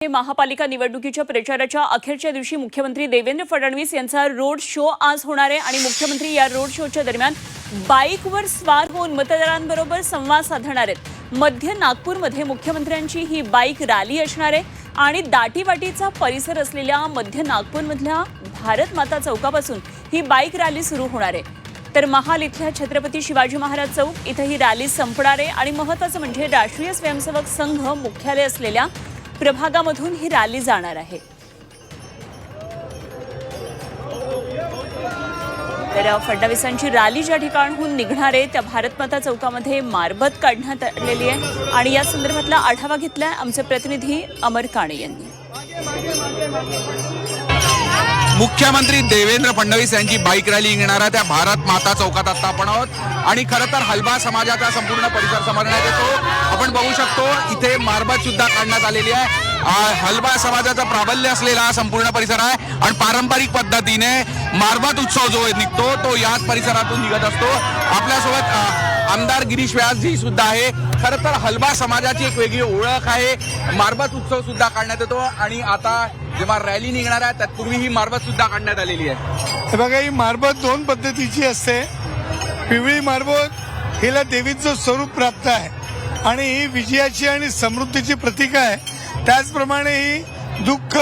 महापालिका निवडणुकीच्या प्रचाराच्या अखेरच्या दिवशी मुख्यमंत्री देवेंद्र फडणवीस यांचा रोड शो आज होणार आहे आणि मुख्यमंत्री या रोड शोच्या दरम्यान बाईकवर स्वार होऊन मतदारांबरोबर संवाद साधणार आहेत। मध्य नागपूरमध्ये मुख्यमंत्र्यांची ही बाईक रॅली असणार आहे आणि दाटीवाटीचा परिसर असलेल्या मध्य नागपूरमधल्या भारत माता चौकापासून ही बाईक रॅली सुरू होणार आहे। तर महाल इथल्या छत्रपती शिवाजी महाराज चौक इथे ही रॅली संपणार आहे आणि महत्त्वाचं म्हणजे राष्ट्रीय स्वयंसेवक संघ मुख्यालय असलेल्या प्रभागामधून ही रॅली जाणार आहे। तर फडणवीसांची रॅली ज्या ठिकाणाहून निघणार आहे त्या भारत माता चौकामध्ये मारबत काढण्यात आलेली आहे आणि या संदर्भातला आढावा घेतलाय आमचे प्रतिनिधी अमर काणे यांनी। मुख्यमंत्री देवेंद्र फडणवीस यांची बाईक रॅली निघणारा त्या भारत माता चौकात आता आपण आहोत आणि खरं तर हलबा समाजाचा संपूर्ण परिसर समजण्यात येतो। आपण बघू शकतो इथे मारबत सुद्धा काढण्यात आलेली आहे। हलबा समाजाचा प्राबल्य असलेला हा संपूर्ण परिसर आहे आणि पारंपरिक पद्धतीने मारबत उत्सव जो निघतो तो याच परिसरातून निघत असतो। आपल्यासोबत आमदार गिरीश व्यासजी सुद्धा आहे। खरं तर हलबा समाजाची एक वेगळी ओळख आहे। मारबत उत्सव सुद्धा काढण्यात येतो आणि आता जेव्हा रॅली निघणार आहे तत्पूर्वी ही मारबत सुद्धा काढण्यात आलेली आहे। हे बघा, ही मारबत दोन पद्धतीची असते। पिवळी मारबत हिला देवीचं स्वरूप प्राप्त आहे आणि ही विजयाची आणि समृद्धीची प्रतीक आहे। त्याचप्रमाणे ही दुःख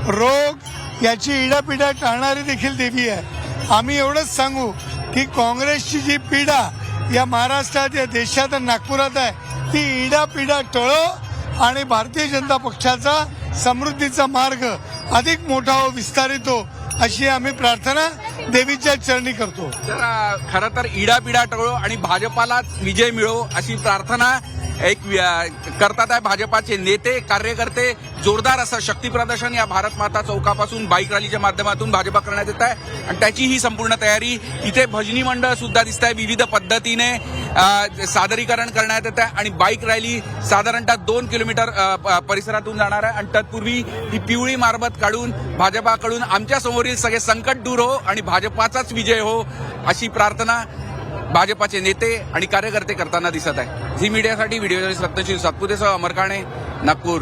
रोग याची इडापिडा टाळणारी देखील देवी आहे। आम्ही एवढंच सांगू की काँग्रेसची जी पीडा या महाराष्ट्रात या देशात नागपुरात आहे ती इडापिडा टळो आणि भारतीय जनता पक्षाचा समृद्धीचा मार्ग अधिक मोठा हो, विस्तारित हो अशी आम्ही प्रार्थना देवीच्या चरणी करतो। खरं तर इडापिडा टळो आणि भाजपालाच विजय मिळो अशी प्रार्थना एक करतात आहे भाजपाचे नेते कार्यकर्ते। जोरदार असं शक्ती प्रदर्शन या भारत माता चौकापासून बाईक रॅलीच्या माध्यमातून भाजपा करण्यात येत आहे आणि त्याची ही संपूर्ण तयारी। इथे भजनी मंडळ सुद्धा दिसत आहे, विविध पद्धतीने सादरीकरण करण्यात येत आहे आणि बाईक रॅली साधारणतः 2 किलोमीटर परिसरातून जाणार आहे आणि तत्पूर्वी ही पिवळी मारबत काढून भाजपाकडून आमच्या समोरील सगळे संकट दूर हो आणि भाजपाचाच विजय हो अशी प्रार्थना भाजपाचे नेते आणि कार्यकर्ते करताना दिसत आहे। झी मीडियासाठी व्हिडिओ जर्नलिस्ट रत्नशील सातपुतेसह अमर काणे, नागपूर।